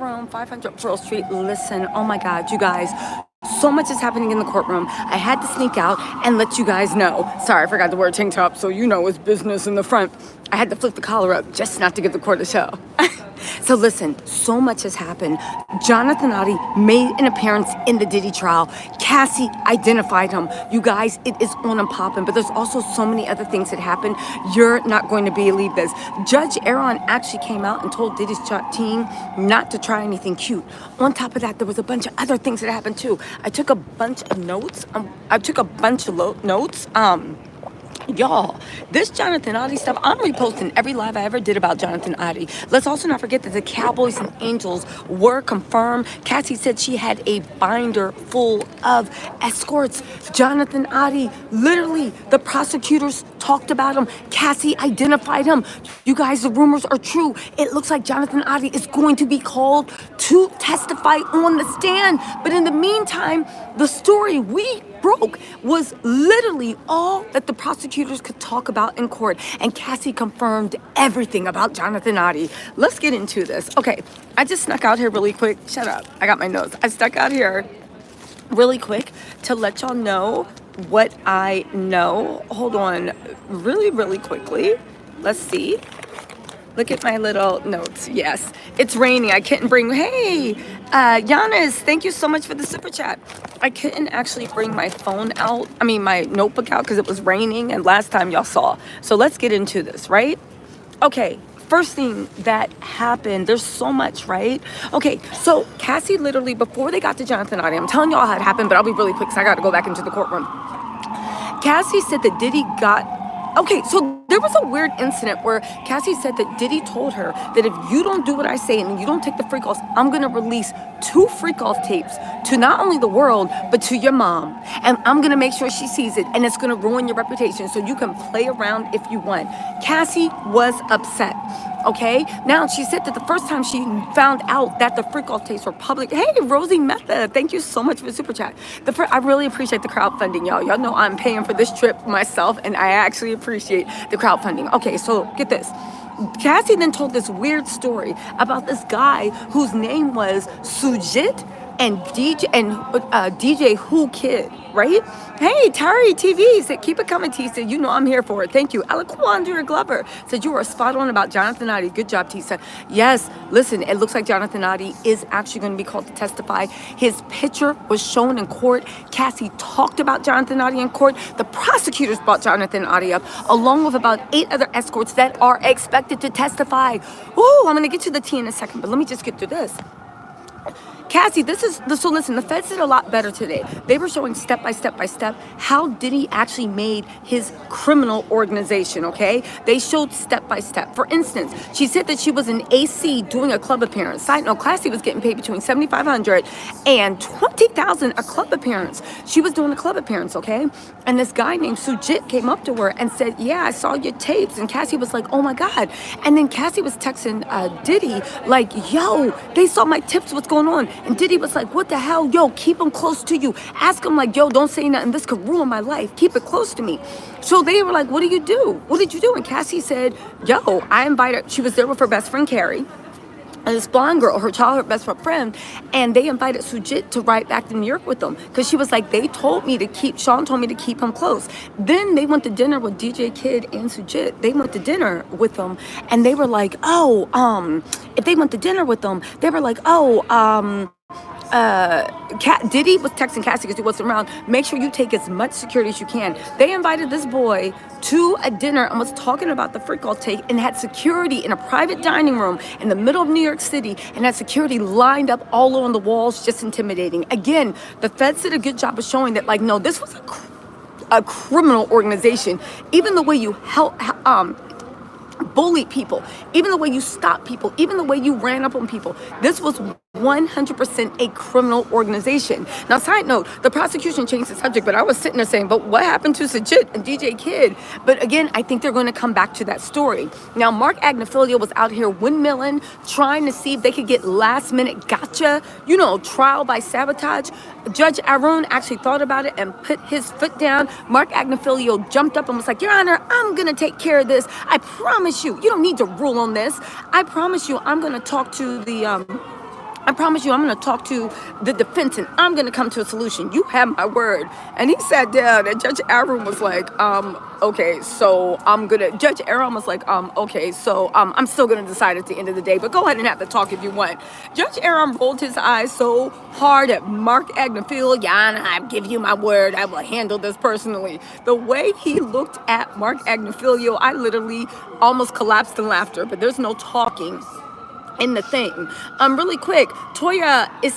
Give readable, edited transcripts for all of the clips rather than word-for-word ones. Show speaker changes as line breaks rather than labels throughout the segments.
courtroom, 500 Pearl Street. Listen, oh my God, you guys, so much is happening in the courtroom. I had to sneak out and let you guys know. Sorry, I forgot to wear a tank top, so you know it's business in the front. I had to flip the collar up just not to give the court a show. So listen, so much has happened. Jonathan Oddi made an appearance in the Diddy trial. Cassie identified him. You guys, it is on and popping, but there's also so many other things that happened. You're not going to believe this. Judge Aaron actually came out and told Diddy's team not to try anything cute. On top of that, there was a bunch of other things that happened too. I took a bunch of notes. Y'all, this Jonathan Oddi stuff, I'm reposting every live I ever did about Jonathan Oddi. Let's also not forget that the Cowboys and Angels were confirmed. Cassie said she had a binder full of escorts. Jonathan Oddi, literally, the prosecutors talked about him. Cassie identified him. You guys, the rumors are true. It looks like Jonathan Oddi is going to be called to testify on the stand. But in the meantime, the story we broke was literally all that the prosecutors could talk about in court. And Cassie confirmed everything about Jonathan Oddi. Let's get into this. Okay, I just snuck out here really quick. Shut up. I got my notes. I stuck out here really quick to let y'all know what I know. Hold on really quickly. Let's see. Look at my little notes. Yes, it's raining. I couldn't bring, hey, Giannis, thank you so much for the super chat. I couldn't actually bring my phone out, my notebook out because it was raining and last time y'all saw. So let's get into this, right? Okay, first thing that happened, there's so much, right? Okay, so Cassie literally, before they got to Jonathan Oddi, I'm telling y'all how it happened, but I'll be really quick because I got to go back into the courtroom. Cassie said that Diddy okay, so there was a weird incident where Cassie said that Diddy told her that if you don't do what I say and you don't take the freak offs, I'm going to release 2 freak off tapes to not only the world, but to your mom. And I'm going to make sure she sees it and it's going to ruin your reputation so you can play around if you want. Cassie was upset. Okay, now she said that the first time she found out that the freak off tapes were public. Hey, Rosie Method, thank you so much for the super chat. I really appreciate the crowdfunding, y'all. Y'all know I'm paying for this trip myself, and I actually appreciate the crowdfunding. Okay, so get this. Cassie then told this weird story about this guy whose name was Sujit and DJ Who Kid, right? Hey, Tari TV said, keep it coming, T said, you know I'm here for it. Thank you. Alexander Glover said, you were spot on about Jonathan Oddi. Good job, T said. Yes, listen, it looks like Jonathan Oddi is actually going to be called to testify. His picture was shown in court. Cassie talked about Jonathan Oddi in court. The prosecutors brought Jonathan Oddi up, along with about 8 other escorts that are expected to testify. Ooh, I'm going to get to the tea in a second, but let me just get through this. Cassie, so listen, the feds did a lot better today. They were showing step by step how Diddy actually made his criminal organization, okay? They showed step by step. For instance, she said that she was in AC doing a club appearance. Side note, Cassie was getting paid between $7,500 and $20,000 a club appearance. She was doing a club appearance, okay? And this guy named Sujit came up to her and said, yeah, I saw your tapes. And Cassie was like, oh my God. And then Cassie was texting Diddy like, yo, they saw my tips, what's going on? And Diddy was like, what the hell? Yo, keep them close to you. Ask him like, yo, don't say nothing. This could ruin my life. Keep it close to me. So they were like, what do you do? What did you do? And Cassie said, yo, I invited, she was there with her best friend, Carrie, and this blonde girl, her childhood best friend, and they invited Sujit to ride back to New York with them because she was like, Sean told me to keep him close. Then they went to dinner with DJ Kid and Sujit. They went to dinner with them, and they were like, if they went to dinner with them, they were like, Diddy was texting Cassie because he wasn't around. Make sure you take as much security as you can. They invited this boy to a dinner and was talking about the freak off tape and had security in a private dining room in the middle of New York City and had security lined up all on the walls, just intimidating. Again, the feds did a good job of showing that, like, no, this was a criminal organization. Even the way you bullied people, even the way you stopped people, even the way you ran up on people, this was 100% a criminal organization. Now, side note, the prosecution changed the subject, but I was sitting there saying, but what happened to Sajid and DJ Kid? But again, I think they're going to come back to that story. Now, Mark Agnifilio was out here windmilling, trying to see if they could get last minute gotcha, trial by sabotage. Judge Aaron actually thought about it and put his foot down. Mark Agnifilio jumped up and was like, Your Honor, I'm going to take care of this. I promise you, you don't need to rule on this. I promise you, I'm going to talk to the I promise you, I'm going to talk to the defense and I'm going to come to a solution. You have my word. And he sat down and Judge Aaron was like, okay, so Judge Aaron was like, okay, so I'm still going to decide at the end of the day, but go ahead and have the talk if you want. Judge Aaron rolled his eyes so hard at Mark Agnefield. Yeah, I give you my word. I will handle this personally. The way he looked at Mark Agnefield, I literally almost collapsed in laughter, but there's no talking in the thing. Really quick, Toya is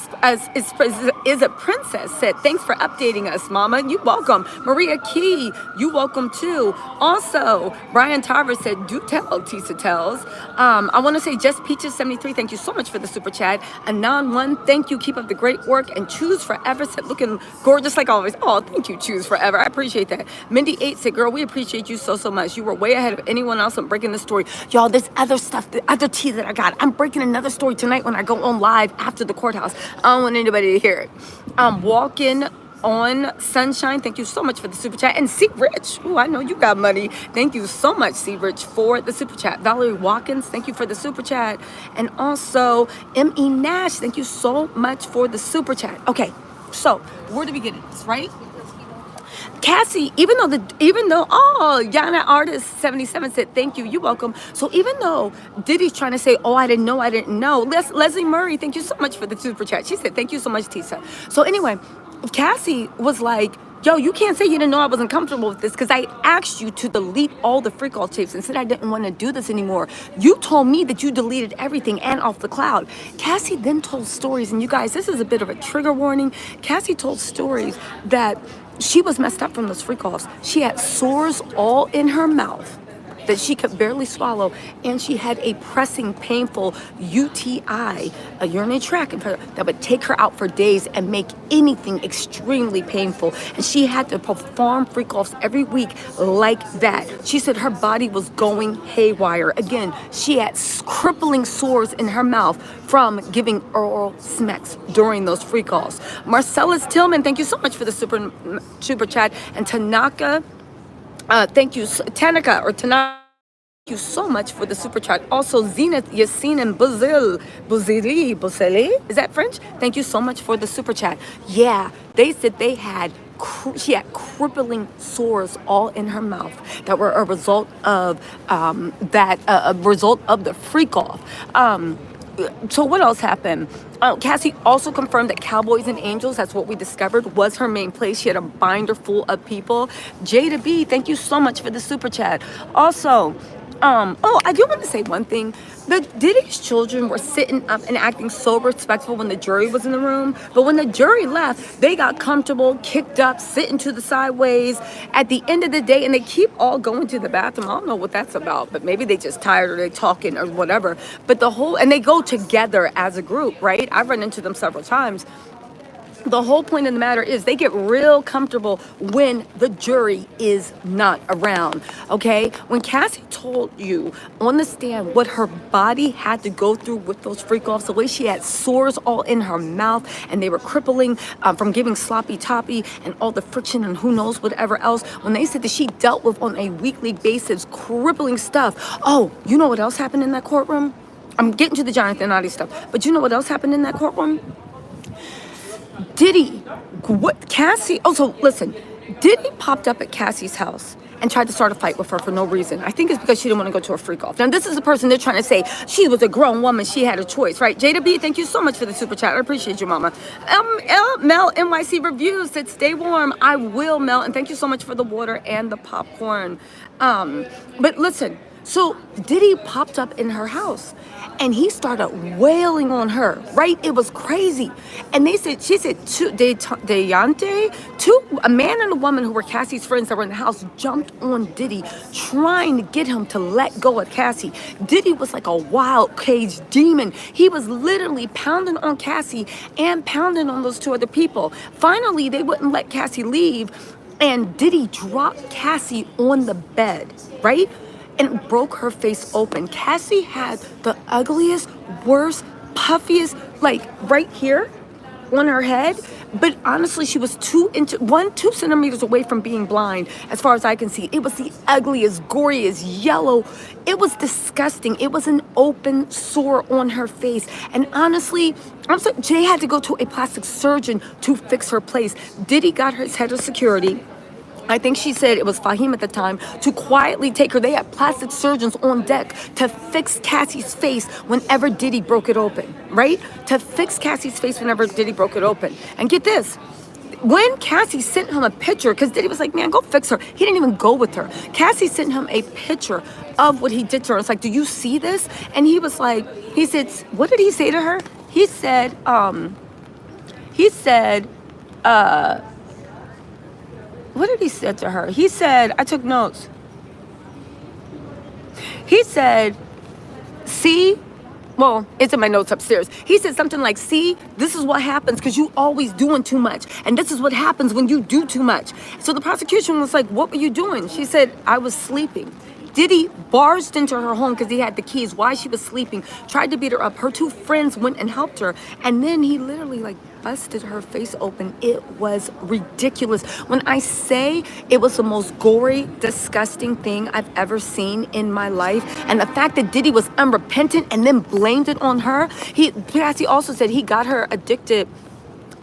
a princess. Said thanks for updating us, Mama. You welcome. Maria Key, you welcome too. Also, Brian Tarver said, "Do tell." Tisa tells. I want to say Just Peaches 73. Thank you so much for the super chat. Anon one, thank you. Keep up the great work. And Choose Forever said, looking gorgeous like always. Oh, thank you, Choose Forever. I appreciate that. Mindy 8 said, girl, we appreciate you so much. You were way ahead of anyone else on breaking the story. Y'all, there's other stuff, the other tea that I got. I'm breaking another story tonight when I go on live after the courthouse. I don't want anybody to hear it. Walking on Sunshine, thank you so much for the super chat. And C Rich, oh, I know you got money. Thank you so much, C Rich, for the super chat. Valerie Watkins, thank you for the super chat. And also M.E. Nash, thank you so much for the super chat. Okay, so where do we get this, right? Cassie, even though Yana Artist 77 said thank you, you're welcome. So even though Diddy's trying to say, oh, I didn't know. Leslie Murray, thank you so much for the super chat. She said thank you so much, Tisa. So anyway, Cassie was like, yo, you can't say you didn't know I wasn't comfortable with this because I asked you to delete all the freak all tapes and said I didn't want to do this anymore. You told me that you deleted everything and off the cloud. Cassie then told stories, and you guys, this is a bit of a trigger warning. Cassie told stories that she was messed up from those freak offs. She had sores all in her mouth that she could barely swallow, and she had a pressing, painful UTI, a urinary tract infection, that would take her out for days and make anything extremely painful. And she had to perform freak offs every week like that. She said her body was going haywire. Again, she had crippling sores in her mouth from giving oral smacks during those freak offs. Marcellus Tillman, thank you so much for the super chat. And Tanaka, thank you, Tanaka or Tanaka. Thank you so much for the super chat. Also, Zenith Yassine and Buzili, is that French? Thank you so much for the super chat. Yeah, they said she had crippling sores all in her mouth that were a result of the freak off. So what else happened? Cassie also confirmed that Cowboys and Angels, that's what we discovered, was her main place. She had a binder full of people. Jada B, thank you so much for the super chat. Also, I do want to say one thing. The Diddy's children were sitting up and acting so respectful when the jury was in the room. But when the jury left, they got comfortable, kicked up, sitting to the sideways. At the end of the day, and they keep all going to the bathroom. I don't know what that's about, but maybe they just tired or they talking or whatever. But and they go together as a group, right? I've run into them several times. The whole point of the matter is they get real comfortable when the jury is not around, okay? When Cassie told you on the stand what her body had to go through with those freak offs, the way she had sores all in her mouth and they were crippling from giving sloppy toppy and all the friction and who knows whatever else, when they said that she dealt with on a weekly basis crippling stuff. Oh, you know what else happened in that courtroom? I'm getting to the Jonathan Oddi stuff, but you know what else happened in that courtroom? Diddy, listen, Diddy popped up at Cassie's house and tried to start a fight with her for no reason. I think it's because she didn't want to go to a freak off. Now, this is the person they're trying to say she was a grown woman. She had a choice, right? Jada B, thank you so much for the super chat. I appreciate you, Mama. Mel NYC Reviews said, stay warm. I will, Mel. And thank you so much for the water and the popcorn. But listen, so Diddy popped up in her house and he started wailing on her, right? It was crazy. And she said, a man and a woman who were Cassie's friends that were in the house jumped on Diddy, trying to get him to let go of Cassie. Diddy was like a wild caged demon. He was literally pounding on Cassie and pounding on those two other people. Finally, they wouldn't let Cassie leave, and Diddy dropped Cassie on the bed, right? And broke her face open. Cassie had the ugliest, worst, puffiest, like right here, on her head, but honestly, she was 2 centimeters away from being blind, as far as I can see. It was the ugliest, goriest, yellow. It was disgusting. It was an open sore on her face. And honestly, I'm sorry, Jay had to go to a plastic surgeon to fix her place. Diddy got his head of security. I think she said it was Fahim at the time, to quietly take her. They had plastic surgeons on deck to fix Cassie's face whenever Diddy broke it open, right? To fix Cassie's face whenever Diddy broke it open. And get this, when Cassie sent him a picture, because Diddy was like, man, go fix her. He didn't even go with her. Cassie sent him a picture of what he did to her. It's like, do you see this? And he was like, he said, what did he say to her? He said, what did he say to her? He said, I took notes. He said, see, well, it's in my notes upstairs. He said something like, see, this is what happens because you always doing too much. And this is what happens when you do too much. So the prosecution was like, what were you doing? She said, I was sleeping. Diddy barged into her home because he had the keys while she was sleeping, tried to beat her up. Her 2 friends went and helped her. And then he literally like busted her face open. It was ridiculous. When I say it was the most gory, disgusting thing I've ever seen in my life. And the fact that Diddy was unrepentant and then blamed it on her. Cassie also said he got her addicted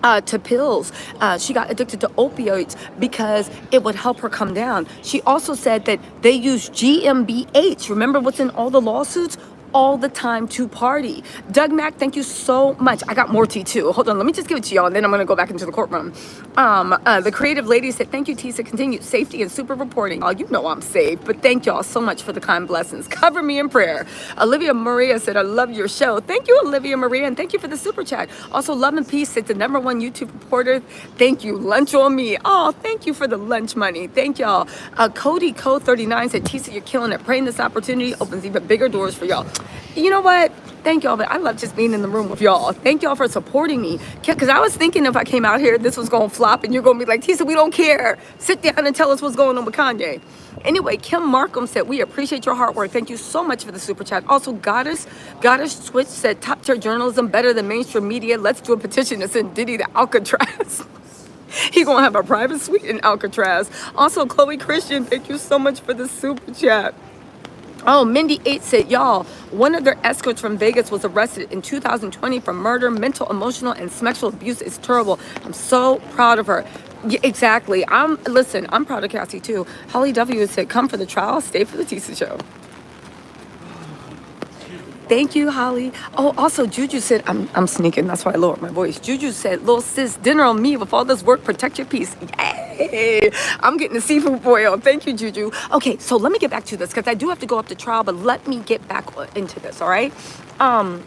to pills. She got addicted to opioids because it would help her come down. She also said that they use GmbH. Remember what's in all the lawsuits? All the time to party. Doug Mack, thank you so much. I got more tea too. Hold on, let me just give it to y'all and then I'm gonna go back into the courtroom. The creative lady said, thank you, Tisa. Continued safety and super reporting. Oh, you know I'm safe, but thank y'all so much for the kind blessings. Cover me in prayer. Olivia Maria said, I love your show. Thank you, Olivia Maria, and thank you for the super chat. Also, Love and Peace said, the #1 YouTube reporter. Thank you. Lunch on me. Oh, thank you for the lunch money. Thank y'all. Cody Code 39 said, Tisa, you're killing it. Praying this opportunity opens even bigger doors for y'all. You know what? Thank y'all, but I love just being in the room with y'all. Thank y'all for supporting me. Because I was thinking if I came out here, this was going to flop and you're going to be like, Tisa, we don't care. Sit down and tell us what's going on with Kanye. Anyway, Kim Markham said, we appreciate your hard work. Thank you so much for the super chat. Also, Goddess Switch said, top tier journalism better than mainstream media. Let's do a petition to send Diddy to Alcatraz. He gonna have a private suite in Alcatraz. Also, Chloe Christian, thank you so much for the super chat. Oh, Mindy 8 said, y'all, one of their escorts from Vegas was arrested in 2020 for murder, mental, emotional, and sexual abuse. It's terrible. I'm so proud of her. Yeah, exactly. Listen, I'm proud of Cassie too. Holly W said, come for the trial, stay for the Tisa show. Thank you, Holly. Oh, also, Juju said, I'm sneaking. That's why I lowered my voice. Juju said, little sis, dinner on me with all this work. Protect your peace. Yay! I'm getting the seafood boil. Thank you, Juju. Okay, so let me get back to this because I do have to go up to trial, but let me get back into this, all right?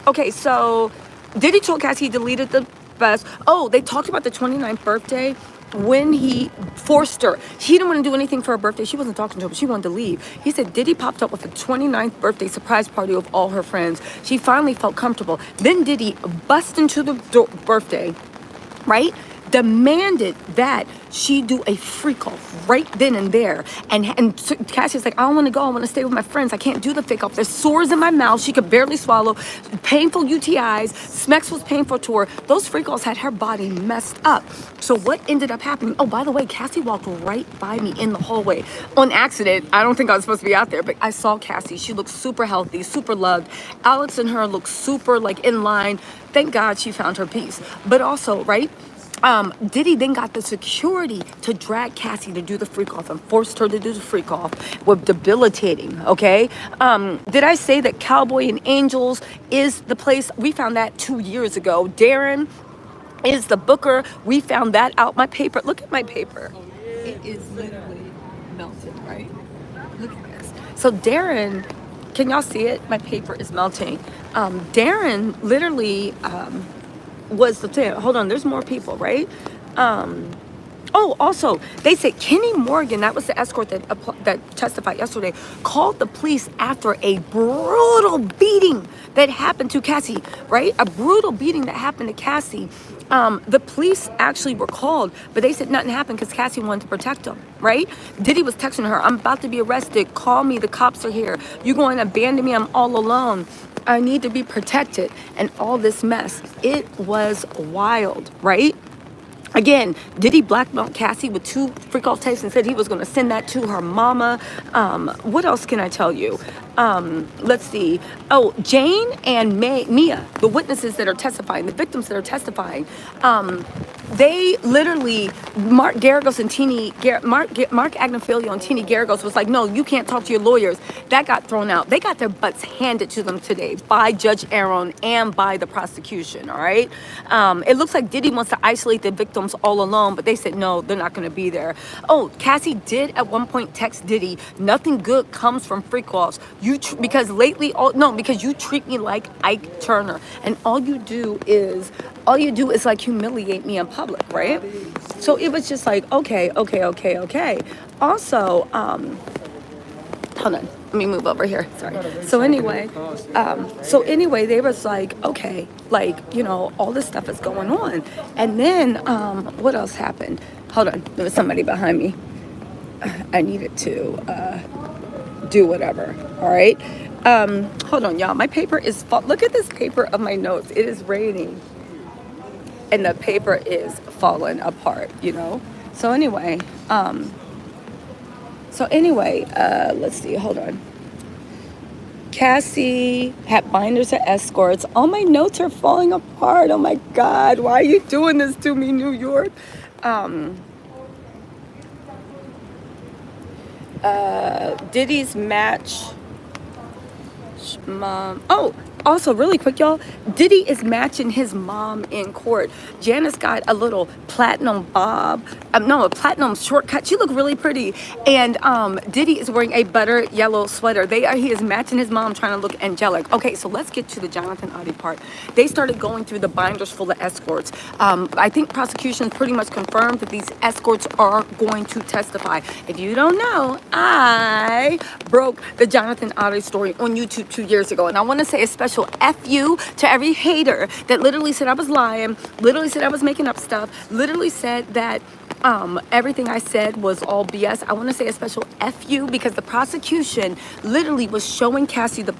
Okay, so Diddy told Cassie he deleted the best. Oh, they talked about the 29th birthday. When he forced her, she didn't want to do anything for her birthday. She wasn't talking to him, but she wanted to leave. He said Diddy popped up with a 29th birthday surprise party of all her friends. She finally felt comfortable. Then Diddy bust into the birthday, right? Demanded that she do a freak off right then and there. And Cassie's like, I don't want to go. I want to stay with my friends. I can't do the fake off. There's sores in my mouth. She could barely swallow. Painful UTIs. Smex was painful to her. Those freak offs had her body messed up. So what ended up happening? Oh, by the way, Cassie walked right by me in the hallway on accident. I don't think I was supposed to be out there, but I saw Cassie. She looked super healthy, super loved. Alex and her looked super like in line. Thank God she found her peace. But also, right? Diddy then got the security to drag Cassie to do the freak off and forced her to do the freak off with debilitating, okay? Did I say that Cowboy and Angels is the place? We found that 2 years ago. Darren is the booker. We found that out. My paper, look at my paper. It is literally melted, right? Look at this. So Darren, can y'all see it? My paper is melting. Darren literally, was the thing. Hold on, there's more people, right? Oh, also, they said Kenny Morgan, that was the escort that testified yesterday, called the police after a brutal beating that happened to Cassie, right? A brutal beating that happened to Cassie. The police actually were called, but they said nothing happened because Cassie wanted to protect them, right? Diddy was texting her, I'm about to be arrested. Call me. The cops are here. You're going to abandon me. I'm all alone. I need to be protected, and all this mess. It was wild, right? Again, Diddy blackmailed Cassie with 2 freak off tapes and said he was going to send that to her mama. What else can I tell you? Let's see. Oh, Jane and Mia, the witnesses that are testifying, the victims that are testifying, they literally, Mark Garagos and Mark Agnifilio and Teeny Garagos was like, no, you can't talk to your lawyers. That got thrown out. They got their butts handed to them today by Judge Aaron and by the prosecution, all right? It looks like Diddy wants to isolate the victims all alone, but they said, no, they're not going to be there. Oh, Cassie did at one point text Diddy, nothing good comes from freak-offs. Because you treat me like Ike Turner. And all you do is like humiliate me in public, right? So it was just like, okay. Also, hold on, let me move over here. Sorry. So anyway, they was like, okay, like, you know, all this stuff is going on. And then, what else happened? Hold on, there was somebody behind me. I needed to do whatever. All right. Hold on, y'all. My paper is look at this paper of my notes. It is raining, and the paper is falling apart. You know. So anyway, let's see. Hold on. Cassie had binders and escorts. All my notes are falling apart. Oh my God, why are you doing this to me, New York? Diddy's match mom. Oh, also really quick, y'all, Diddy is matching his mom in court. Janice got a little platinum bob, a platinum shortcut. She looked really pretty. And Diddy is wearing a butter yellow sweater. He is matching his mom, trying to look angelic. Okay, so let's get to the Jonathan Oddi part. They started going through the binders full of escorts. I think prosecution pretty much confirmed that these escorts are going to testify. If you don't know, I broke the Jonathan Oddi story on YouTube 2 years ago, and I want to say a special F you to every hater that literally said I was lying, literally said I was making up stuff, literally said that everything I said was all BS. I want to say a special F you because the prosecution literally was showing Cassie the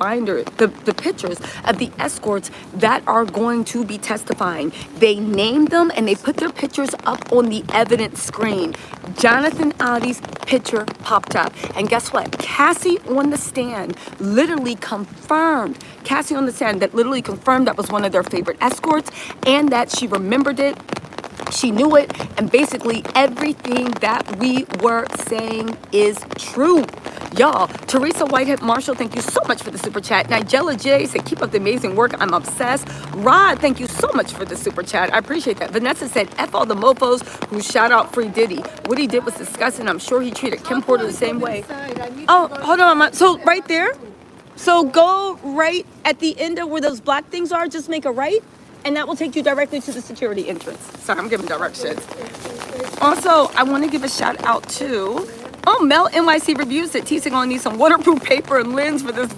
pictures of the escorts that are going to be testifying. They named them and they put their pictures up on the evidence screen. Jonathan Oddi's picture popped up. And guess what? Cassie on the stand literally confirmed. Cassie on the stand that literally confirmed that was one of their favorite escorts and that she remembered it. She knew it, and basically everything that we were saying is true. Y'all, Teresa Whitehead Marshall, thank you so much for the super chat. Nigella J said, keep up the amazing work. I'm obsessed. Rod, thank you so much for the super chat. I appreciate that. Vanessa said, F all the mofos who shout out Free Diddy. What he did was disgusting. I'm sure he treated Kim Porter the same way. Oh, hold on. So right there. So go right at the end of where those black things are. Just make a right. And that will take you directly to the security entrance. Sorry, I'm giving directions. Also, I want to give a shout out to, Mel NYC Reviews that Tisa gonna need some waterproof paper and lens for this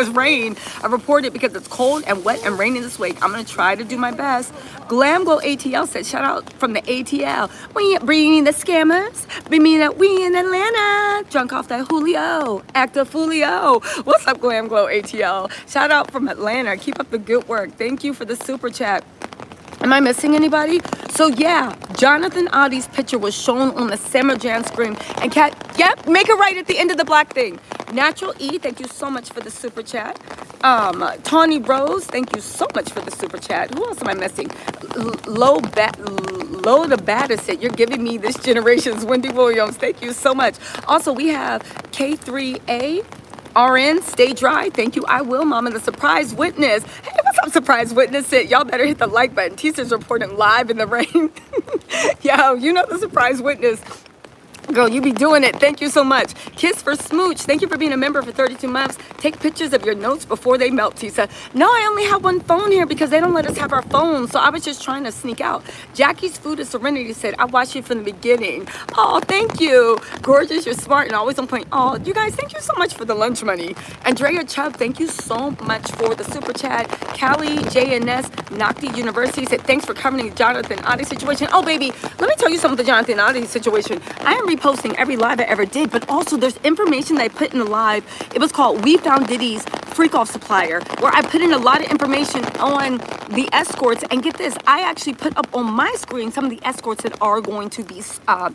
rain. I reported because it's cold and wet and raining this week. I'm gonna try to do my best. Glam Glow ATL said, shout out from the ATL. We ain't bringing the scammers. We mean that we in Atlanta. Drunk off that Julio. Active Julio. What's up, Glam Glow ATL? Shout out from Atlanta. Keep up the good work. Thank you for the super chat. Am I missing anybody? So yeah, Jonathan Oddi's picture was shown on the Samajan screen. And make it right at the end of the black thing. Natural E, thank you so much for the super chat. Tawny Rose, thank you so much for the super chat. Who else am I missing? Low the baddest it. You're giving me this generation's Wendy Williams. Thank you so much. Also, we have K3A. RN, stay dry. Thank you. I will, Mama. The surprise witness. Hey, what's up, surprise witness? Y'all better hit the like button. Tisa's reporting live in the rain. Yo, you know the surprise witness. Girl, you be doing it. Thank you so much. Kiss for Smooch. Thank you for being a member for 32 months. Take pictures of your notes before they melt, Tisa. No, I only have one phone here because they don't let us have our phones. So I was just trying to sneak out. Jackie's Food of Serenity said, I watched you from the beginning. Oh, thank you. Gorgeous, you're smart and always on point. Oh, you guys, thank you so much for the lunch money. Andrea Chubb, thank you so much for the super chat. Callie JNS, Nocti University said, thanks for covering the Jonathan Oddi situation. Oh, baby, let me tell you something with the Jonathan Oddi situation. I am reposting every live I ever did, but also there's information that I put in the live. It was called We Found Diddy's freak off supplier, where I put in a lot of information on the escorts. And get this, I actually put up on my screen some of the escorts that are going to be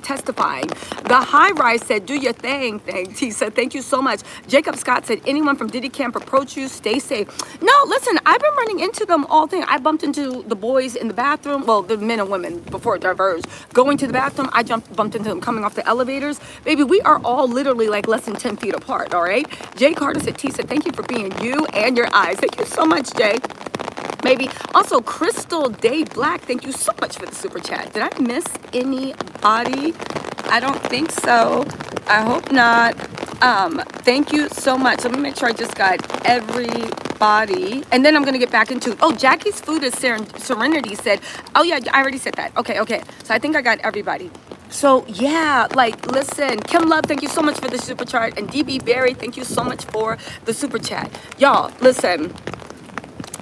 testifying. The High Rise said, do your thing. He said, thank you so much. Jacob Scott said, anyone from Diddy camp approach you, stay safe. No, listen, I've been running into them all day. I bumped into the boys in the bathroom, well, the men and women before it diverged. Going to the bathroom, I bumped into them coming off the elevators. Baby, we are all literally like less than 10 feet apart, all right? Jay Carter said, T said, thank you for being you and your eyes. Thank you so much, Jay. Maybe also Crystal Day Black, thank you so much for the super chat. Did I miss anybody? I don't think so. I hope not. Thank you so much. Let me make sure I just got everybody. And then I'm going to get back into, oh, Jackie's Food is Serenity said, oh yeah, I already said that. Okay. So I think I got everybody. So yeah, like, listen, Kim Love, thank you so much for the super chat. And DB Barry, thank you so much for the super chat. Y'all, listen,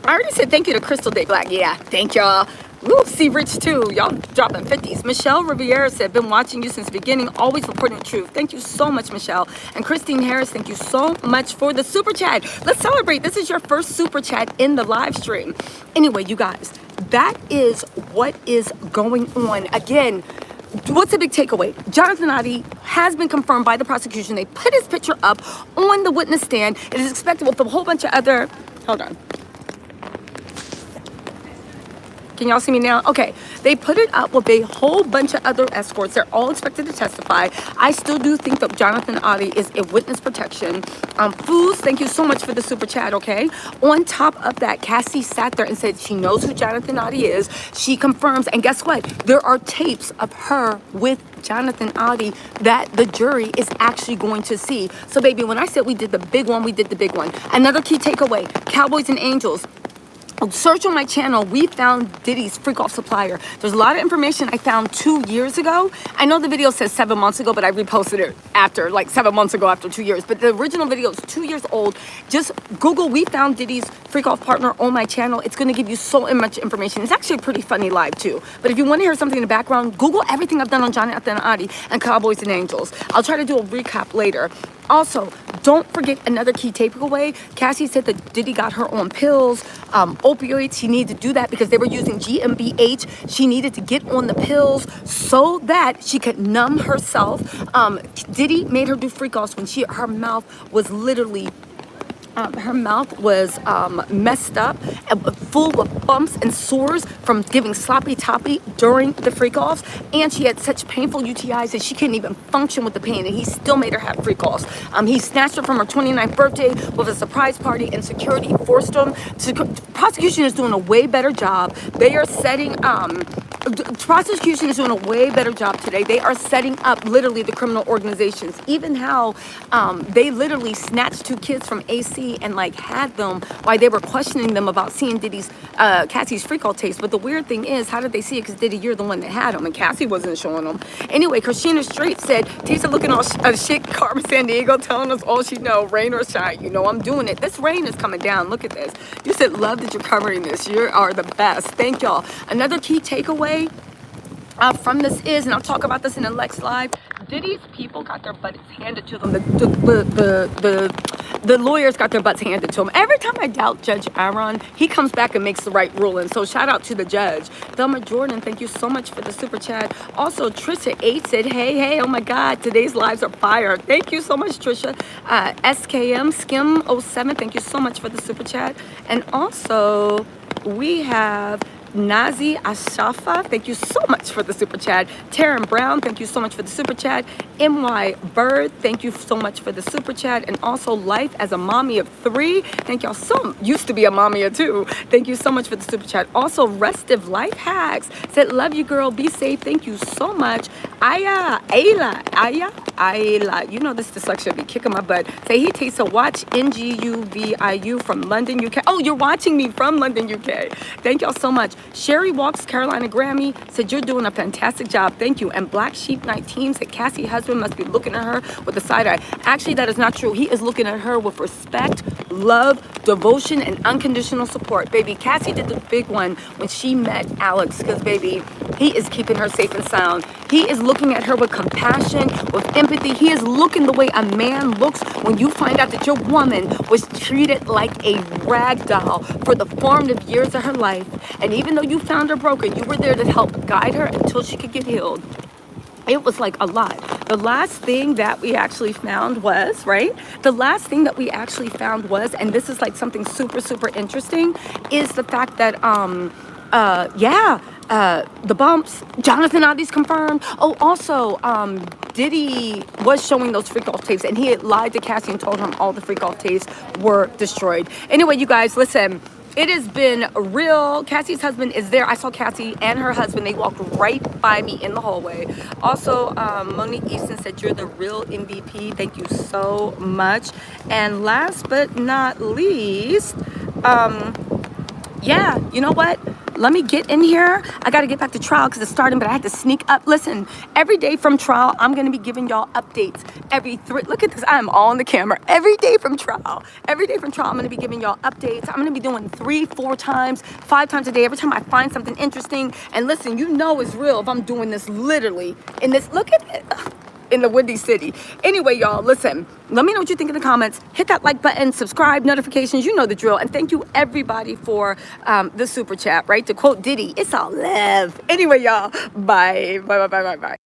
I already said thank you to Crystal Day Black. Yeah, thank y'all. Woo, see Rich too. Y'all dropping 50s. Michelle Riviera said, been watching you since the beginning, always reporting the truth. Thank you so much, Michelle. And Christine Harris, thank you so much for the super chat. Let's celebrate. This is your first super chat in the live stream. Anyway, you guys, that is what is going on. Again, what's the big takeaway? Jonathan Oddi has been confirmed by the prosecution. They put his picture up on the witness stand. It is expected with a whole bunch of other, hold on. Can y'all see me now? Okay. They put it up with a whole bunch of other escorts. They're all expected to testify. I still do think that Jonathan Oddi is a witness protection. Foos, thank you so much for the super chat, okay? On top of that, Cassie sat there and said she knows who Jonathan Oddi is. She confirms, and guess what? There are tapes of her with Jonathan Oddi that the jury is actually going to see. So, baby, when I said we did the big one, we did the big one. Another key takeaway, Cowboys and Angels. Search on my channel, we found Diddy's freak off supplier. There's a lot of information I found 2 years ago. I know the video says 7 months ago, but I reposted it after, like 7 months ago after 2 years. But the original video is 2 years old. Just Google, we found Diddy's freak off partner on my channel. It's gonna give you so much information. It's actually a pretty funny live too. But if you wanna hear something in the background, Google everything I've done on Jonathan Oddi and Cowboys and Angels. I'll try to do a recap later. Also, don't forget another key takeaway. Cassie said that Diddy got her on pills, opioids. She needed to do that because they were using GmbH. She needed to get on the pills so that she could numb herself. Diddy made her do freak offs when her mouth was literally messed up and full of bumps and sores from giving sloppy toppy during the freak offs, and she had such painful UTIs that she couldn't even function with the pain, and he still made her have freak offs. He snatched her from her 29th birthday with a surprise party, and security forced him to. Prosecution is doing a way better job. They are setting prosecution is doing a way better job today. They are setting up literally the criminal organizations. Even how they literally snatched 2 kids from AC and like had them while they were questioning them about seeing Diddy's Cassie's freak out taste. But the weird thing is, how did they see it? Because Diddy, you're the one that had them, and Cassie wasn't showing them. Anyway, Christina Strait said, Tisa looking all shit, Carmen Sandiego telling us all she know, rain or shine. You know I'm doing it. This rain is coming down. Look at this. You said, love that you're covering this. You are the best. Thank y'all. Another key takeaway from this is, and I'll talk about this in the next live, Diddy's people got their butts handed to them. The lawyers got their butts handed to them. Every time I doubt Judge Aaron, he comes back and makes the right ruling. So shout out to the judge. Thelma Jordan, thank you so much for the super chat. Also, Trisha 8 said, hey, oh my God, today's lives are fire. Thank you so much, Trisha. SKM Skim 07, thank you so much for the super chat. And also, we have Nazi Ashafa, thank you so much for the super chat. Taryn Brown, thank you so much for the super chat. MY Bird, thank you so much for the super chat. And also Life as a Mommy of 3, thank y'all so used to be a mommy of 2. Thank you so much for the super chat. Also Restive Life Hacks said, love you girl, be safe, thank you so much. Ayla, you know this dyslexia be kicking my butt. Say he takes a watch NGUVIU from London, UK. Oh, you're watching me from London, UK. Thank y'all so much. Sherry Walks Carolina Grammy said, you're doing a fantastic job. Thank you. And Black Sheep 19 said, Cassie's husband must be looking at her with a side eye. Actually, that is not true. He is looking at her with respect, love, devotion, and unconditional support. Baby, Cassie did the big one when she met Alex because, baby, he is keeping her safe and sound. He is looking at her with compassion, with empathy. empathy. He is looking the way a man looks when you find out that your woman was treated like a rag doll for the formative years of her life. And even though you found her broken, you were there to help guide her until she could get healed. It was like a lot. The last thing that we actually found was, right? The last thing that we actually found was, and this is like something super, super interesting, is the fact that, the bumps, Jonathan Oddi's confirmed. Oh, also, Diddy was showing those freak off tapes, and he had lied to Cassie and told him all the freak off tapes were destroyed. Anyway, you guys, listen. It has been real. Cassie's husband is there. I saw Cassie and her husband. They walked right by me in the hallway. Also, Monique Easton said, you're the real MVP. Thank you so much. And last but not least, yeah, you know what? Let me get in here. I got to get back to trial because it's starting, but I had to sneak up. Listen, every day from trial, I'm going to be giving y'all updates. Look at this. I am all on the camera. Every day from trial, I'm going to be giving y'all updates. I'm going to be doing 3, 4 times, 5 times a day. Every time I find something interesting. And listen, you know it's real if I'm doing this literally in this. Look at it. In the Windy City. Anyway, y'all, listen, let me know what you think in the comments. Hit that like button, subscribe, notifications, you know the drill. And thank you everybody for the super chat, right? To quote Diddy, it's all love. Anyway, y'all, bye. Bye.